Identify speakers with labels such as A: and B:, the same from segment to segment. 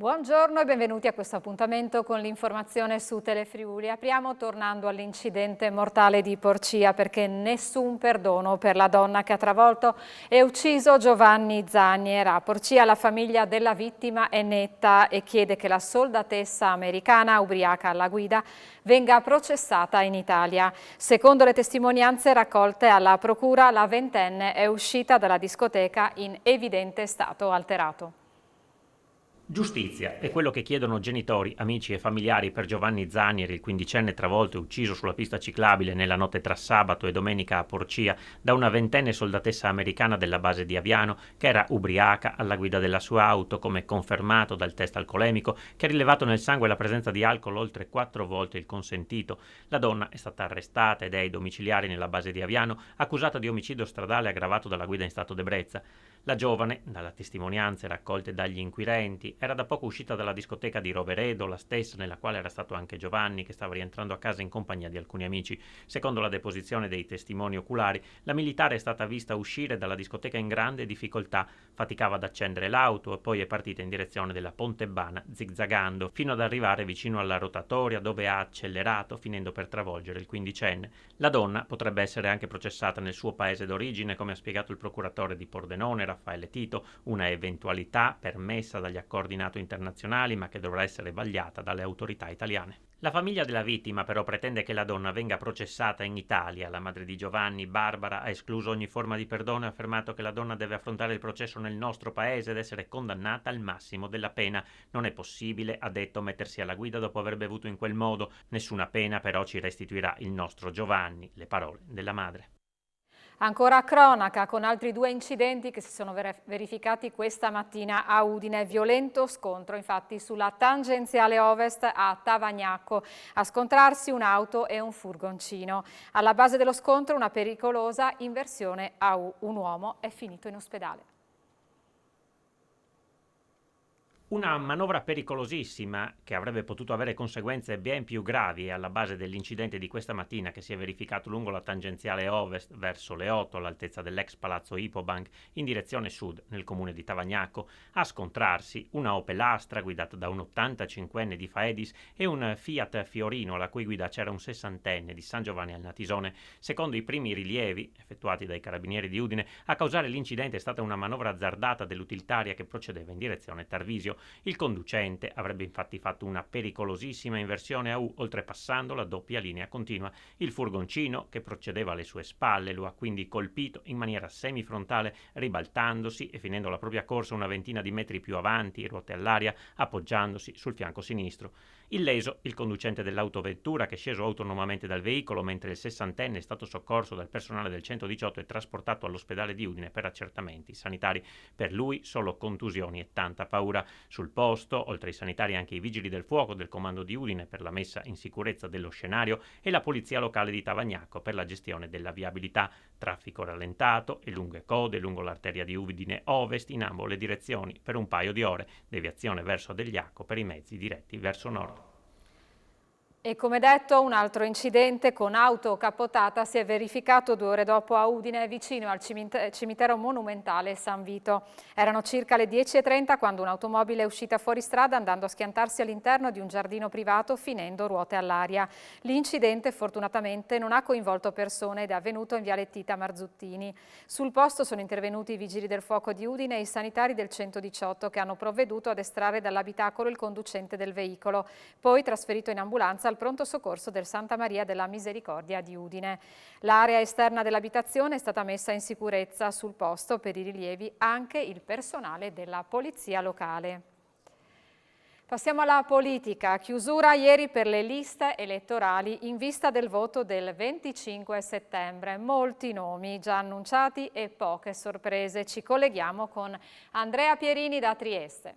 A: Buongiorno e benvenuti a questo appuntamento con l'informazione su Telefriuli. Apriamo tornando all'incidente mortale di Porcia, perché nessun perdono per la donna che ha travolto e ucciso Giovanni Zaniera. A Porcia la famiglia della vittima è netta e chiede che la soldatessa americana ubriaca alla guida venga processata in Italia. Secondo le testimonianze raccolte alla procura, la ventenne è uscita dalla discoteca in evidente stato alterato.
B: Giustizia è quello che chiedono genitori, amici e familiari per Giovanni Zanieri, il quindicenne travolto e ucciso sulla pista ciclabile nella notte tra sabato e domenica a Porcia da una ventenne soldatessa americana della base di Aviano che era ubriaca alla guida della sua auto, come confermato dal test alcolemico che ha rilevato nel sangue la presenza di alcol oltre 4 volte il consentito. La donna è stata arrestata ed è ai domiciliari nella base di Aviano, accusata di omicidio stradale aggravato dalla guida in stato d'ebbrezza. La giovane, dalle testimonianze raccolte dagli inquirenti, era da poco uscita dalla discoteca di Roveredo, la stessa nella quale era stato anche Giovanni, che stava rientrando a casa in compagnia di alcuni amici. Secondo la deposizione dei testimoni oculari, la militare è stata vista uscire dalla discoteca in grande difficoltà, faticava ad accendere l'auto e poi è partita in direzione della Pontebana, zigzagando, fino ad arrivare vicino alla rotatoria dove ha accelerato, finendo per travolgere il quindicenne. La donna potrebbe essere anche processata nel suo paese d'origine, come ha spiegato il procuratore di Pordenone, Raffaele Tito, una eventualità permessa dagli accordi NATO internazionali ma che dovrà essere vagliata dalle autorità italiane. La famiglia della vittima però pretende che la donna venga processata in Italia. La madre di Giovanni, Barbara, ha escluso ogni forma di perdono e ha affermato che la donna deve affrontare il processo nel nostro paese ed essere condannata al massimo della pena. Non è possibile, ha detto, mettersi alla guida dopo aver bevuto in quel modo. Nessuna pena però ci restituirà il nostro Giovanni, le parole della madre.
A: Ancora a cronaca, con altri 2 incidenti che si sono verificati questa mattina a Udine. Violento scontro infatti sulla tangenziale ovest a Tavagnacco. A scontrarsi un'auto e un furgoncino. Alla base dello scontro una pericolosa inversione a U. Un uomo è finito in ospedale.
B: Una manovra pericolosissima che avrebbe potuto avere conseguenze ben più gravi è alla base dell'incidente di questa mattina che si è verificato lungo la tangenziale ovest verso le 8 all'altezza dell'ex palazzo Ipobank in direzione sud nel comune di Tavagnacco. A scontrarsi una Opel Astra guidata da un 85enne di Faedis e un Fiat Fiorino alla cui guida c'era un 60enne di San Giovanni al Natisone. Secondo i primi rilievi effettuati dai carabinieri di Udine, a causare l'incidente è stata una manovra azzardata dell'utilitaria che procedeva in direzione Tarvisio. Il conducente avrebbe infatti fatto una pericolosissima inversione a U, oltrepassando la doppia linea continua. Il furgoncino, che procedeva alle sue spalle, lo ha quindi colpito in maniera semifrontale, ribaltandosi e finendo la propria corsa una ventina di metri più avanti, ruote all'aria, appoggiandosi sul fianco sinistro. Illeso il conducente dell'autovettura, che è sceso autonomamente dal veicolo, mentre il sessantenne è stato soccorso dal personale del 118 e trasportato all'ospedale di Udine per accertamenti sanitari. Per lui solo contusioni e tanta paura. Sul posto, oltre ai sanitari, anche i vigili del fuoco del comando di Udine per la messa in sicurezza dello scenario e la polizia locale di Tavagnacco per la gestione della viabilità. Traffico rallentato e lunghe code lungo l'arteria di Udine Ovest in ambo le direzioni per un paio di ore, deviazione verso Degliacco per i mezzi diretti verso nord.
A: E come detto, un altro incidente con auto cappotata si è verificato 2 ore dopo a Udine, vicino al cimitero monumentale San Vito. Erano circa le 10:30 quando un'automobile è uscita fuori strada andando a schiantarsi all'interno di un giardino privato, finendo ruote all'aria. L'incidente fortunatamente non ha coinvolto persone ed è avvenuto in viale Tita Marzuttini. Sul posto sono intervenuti i vigili del fuoco di Udine e i sanitari del 118 che hanno provveduto ad estrarre dall'abitacolo il conducente del veicolo, poi trasferito in ambulanza al pronto soccorso del Santa Maria della Misericordia di Udine. L'area esterna dell'abitazione è stata messa in sicurezza. Sul posto per i rilievi anche il personale della polizia locale. Passiamo alla politica. Chiusura ieri per le liste elettorali in vista del voto del 25 settembre. Molti nomi già annunciati e poche sorprese. Ci colleghiamo con Andrea Pierini da Trieste.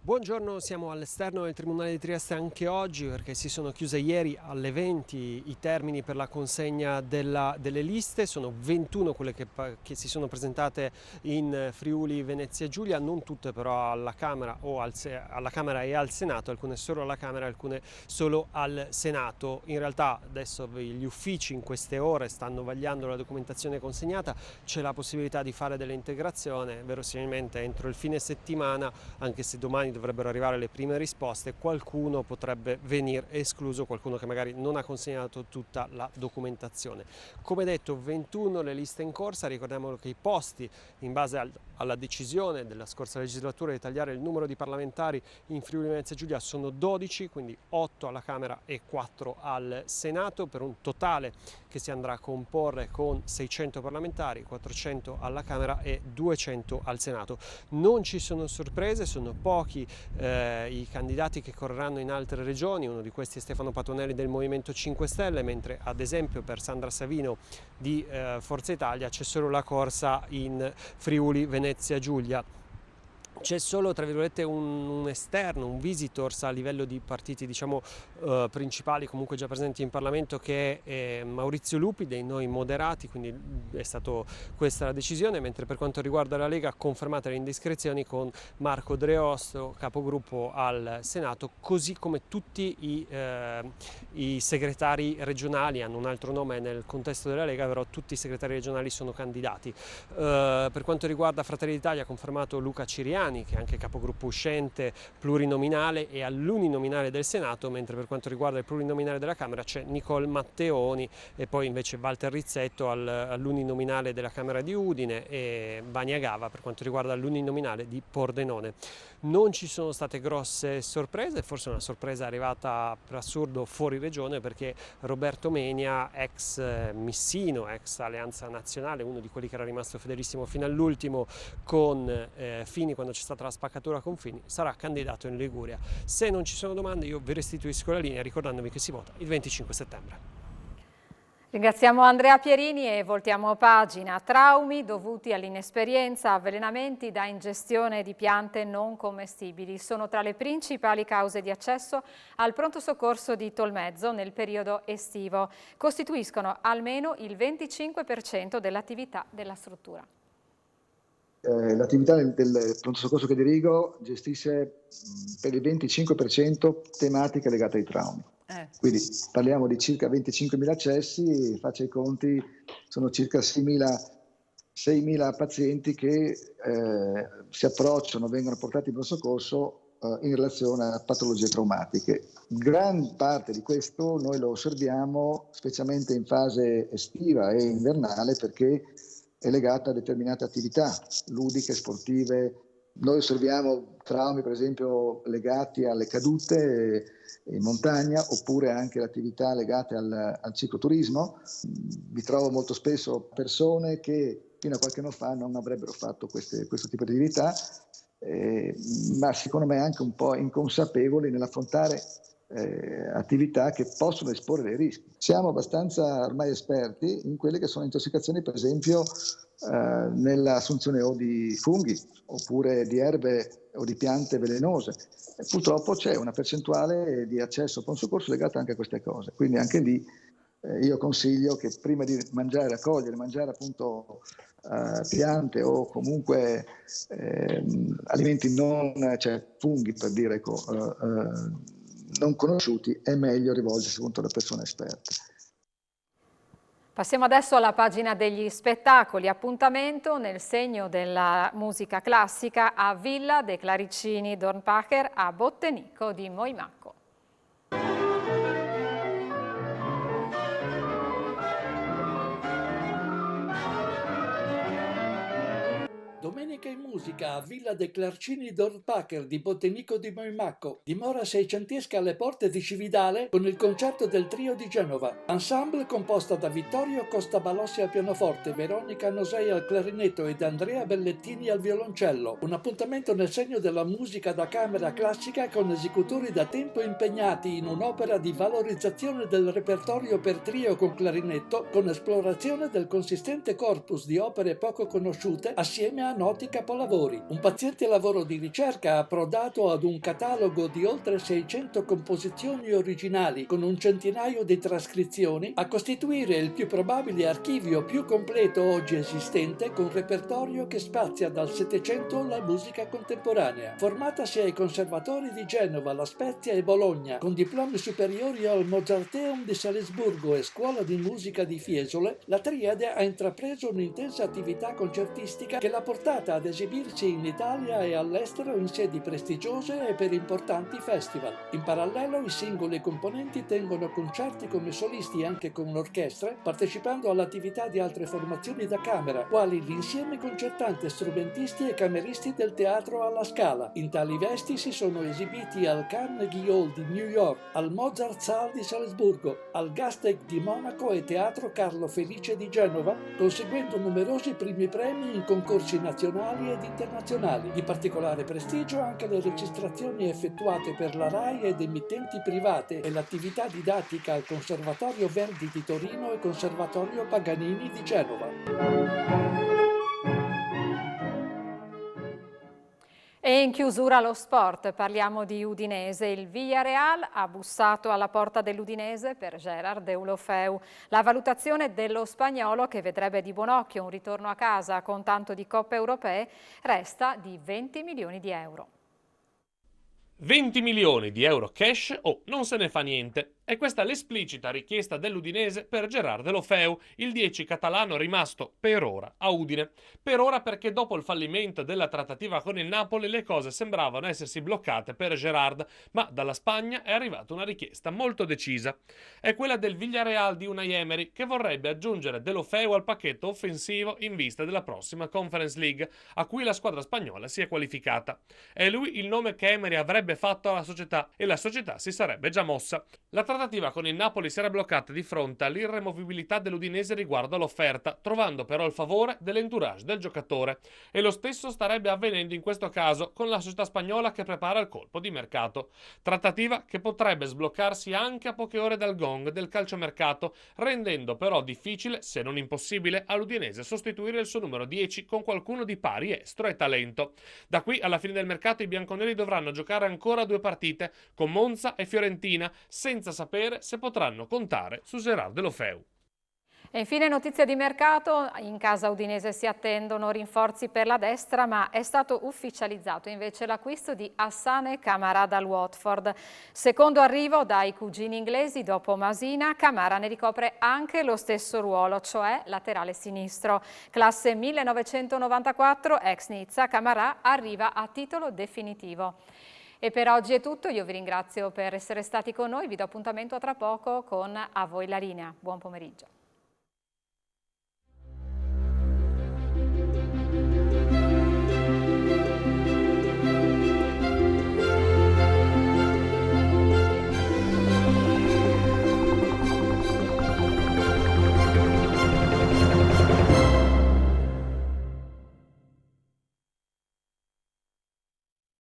C: Buongiorno, siamo all'esterno del Tribunale di Trieste anche oggi perché si sono chiuse ieri alle 20 i termini per la consegna delle liste. Sono 21 quelle che si sono presentate in Friuli Venezia Giulia, non tutte però alla Camera alla Camera e al Senato, alcune solo alla Camera, alcune solo al Senato. In realtà adesso gli uffici in queste ore stanno vagliando la documentazione consegnata, c'è la possibilità di fare delle integrazioni, verosimilmente entro il fine settimana, anche se domani dovrebbero arrivare le prime risposte, qualcuno potrebbe venire escluso, qualcuno che magari non ha consegnato tutta la documentazione. Come detto, 21 le liste in corsa, ricordiamo che i posti in base alla decisione della scorsa legislatura di tagliare il numero di parlamentari in Friuli Venezia Giulia sono 12, quindi 8 alla Camera e 4 al Senato, per un totale che si andrà a comporre con 600 parlamentari, 400 alla Camera e 200 al Senato. Non ci sono sorprese, sono pochi i candidati che correranno in altre regioni, uno di questi è Stefano Patuanelli del Movimento 5 Stelle, mentre ad esempio per Sandra Savino di Forza Italia c'è solo la corsa in Friuli Venezia Giulia. C'è solo, tra virgolette, un esterno, un visitors a livello di partiti, diciamo, principali comunque già presenti in Parlamento, che è Maurizio Lupi dei Noi Moderati, quindi è stata questa la decisione, mentre per quanto riguarda la Lega confermate le indiscrezioni con Marco Dreosto, capogruppo al Senato, così come tutti i segretari regionali hanno un altro nome nel contesto della Lega, però tutti i segretari regionali sono candidati. Per quanto riguarda Fratelli d'Italia ha confermato Luca Ciriani, che è anche capogruppo uscente plurinominale e all'uninominale del Senato, mentre per quanto riguarda il plurinominale della Camera c'è Nicole Matteoni e poi invece Walter Rizzetto all'uninominale della Camera di Udine e Vania Gava per quanto riguarda l'uninominale di Pordenone. Non ci sono state grosse sorprese, forse una sorpresa arrivata per assurdo fuori regione, perché Roberto Menia, ex Missino, ex Alleanza Nazionale, uno di quelli che era rimasto fedelissimo fino all'ultimo con Fini quando c'è stata la spaccatura con Fini, sarà candidato in Liguria. Se non ci sono domande io vi restituisco la linea ricordandovi che si vota il 25 settembre.
A: Ringraziamo Andrea Pierini e voltiamo pagina. Traumi dovuti all'inesperienza, avvelenamenti da ingestione di piante non commestibili sono tra le principali cause di accesso al pronto soccorso di Tolmezzo nel periodo estivo. Costituiscono almeno il 25% dell'attività della struttura.
D: L'attività del pronto soccorso che dirigo gestisce per il 25% tematiche legate ai traumi. Quindi parliamo di circa 25.000 accessi, faccia i conti, sono circa 6.000 pazienti che si approcciano, vengono portati in pronto soccorso in relazione a patologie traumatiche. Gran parte di questo noi lo osserviamo specialmente in fase estiva e invernale, perché è legata a determinate attività ludiche, sportive. Noi osserviamo traumi per esempio legati alle cadute in montagna, oppure anche le attività legate al cicloturismo. Vi trovo molto spesso persone che fino a qualche anno fa non avrebbero fatto questo tipo di attività, ma secondo me anche un po' inconsapevoli nell'affrontare attività che possono esporre dei rischi. Siamo abbastanza ormai esperti in quelle che sono intossicazioni, per esempio nell'assunzione o di funghi oppure di erbe o di piante velenose. E purtroppo c'è una percentuale di accesso a pronto soccorso legata anche a queste cose, quindi anche lì io consiglio che prima di raccogliere, mangiare appunto piante o comunque alimenti cioè funghi per dire, non conosciuti, è meglio rivolgersi appunto alle persone esperte.
A: Passiamo adesso alla pagina degli spettacoli. Appuntamento nel segno della musica classica a Villa dei Claricini Dornpacher a Bottenico di Moimacco.
E: Domenica in musica a Villa dei Clarcini Dornpacher di Bottenico di Moimacco. Dimora seicentesca alle porte di Cividale con il concerto del Trio di Genova. Ensemble composta da Vittorio Costa Balossi al pianoforte, Veronica Nosei al clarinetto ed Andrea Bellettini al violoncello. Un appuntamento nel segno della musica da camera classica con esecutori da tempo impegnati in un'opera di valorizzazione del repertorio per trio con clarinetto, con esplorazione del consistente corpus di opere poco conosciute assieme Bologna noti capolavori. Un paziente lavoro di ricerca approdato ad un catalogo di oltre 600 composizioni originali con un centinaio di trascrizioni a costituire il più probabile archivio più completo oggi esistente, con repertorio che spazia dal Settecento alla musica contemporanea. Formatasi ai conservatori di Genova, La Spezia e Bologna, con diplomi superiori al Mozarteum di Salisburgo e Scuola di Musica di Fiesole, la triade ha intrapreso un'intensa attività concertistica che l'ha portata ad esibirsi in Italia e all'estero in sedi prestigiose e per importanti festival. In parallelo i singoli componenti tengono concerti come solisti anche con orchestre, partecipando all'attività di altre formazioni da camera, quali l'insieme concertante strumentisti e cameristi del Teatro alla Scala. In tali vesti si sono esibiti al Carnegie Hall di New York, al Mozart Saal di Salisburgo, al Gastec di Monaco e Teatro Carlo Felice di Genova, conseguendo numerosi primi premi in concorsi nazionali ed internazionali. Di particolare prestigio anche le registrazioni effettuate per la RAI ed emittenti private e l'attività didattica al Conservatorio Verdi di Torino e Conservatorio Paganini di Genova.
A: E in chiusura lo sport, parliamo di Udinese. Il Villarreal ha bussato alla porta dell'Udinese per Gérard Deulofeu. La valutazione dello spagnolo, che vedrebbe di buon occhio un ritorno a casa con tanto di coppe europee, resta di 20 milioni di euro.
F: 20 milioni di euro cash o non se ne fa niente. È questa l'esplicita richiesta dell'Udinese per Gérard Deulofeu, il 10 catalano rimasto per ora a Udine. Per ora perché dopo il fallimento della trattativa con il Napoli le cose sembravano essersi bloccate per Gérard, ma dalla Spagna è arrivata una richiesta molto decisa. È quella del Villarreal di Unai Emery, che vorrebbe aggiungere Deulofeu al pacchetto offensivo in vista della prossima Conference League, a cui la squadra spagnola si è qualificata. È lui il nome che Emery avrebbe fatto alla società e la società si sarebbe già mossa. La trattativa con il Napoli si era bloccata di fronte all'irremovibilità dell'Udinese riguardo all'offerta, trovando però il favore dell'entourage del giocatore. E lo stesso starebbe avvenendo in questo caso con la società spagnola che prepara il colpo di mercato. Trattativa che potrebbe sbloccarsi anche a poche ore dal gong del calciomercato, rendendo però difficile, se non impossibile, all'Udinese sostituire il suo numero 10 con qualcuno di pari estro e talento. Da qui alla fine del mercato i bianconeri dovranno giocare ancora 2 partite con Monza e Fiorentina, senza sapere se potranno contare su Gérard Deulofeu.
A: E infine notizia di mercato, in casa udinese si attendono rinforzi per la destra, ma è stato ufficializzato invece l'acquisto di Hassane Camara dal Watford. Secondo arrivo dai cugini inglesi dopo Masina, Camara ne ricopre anche lo stesso ruolo, cioè laterale sinistro. Classe 1994, ex Nizza, Camara arriva a titolo definitivo. E per oggi è tutto, io vi ringrazio per essere stati con noi, vi do appuntamento a tra poco con A Voi la Linea. Buon pomeriggio.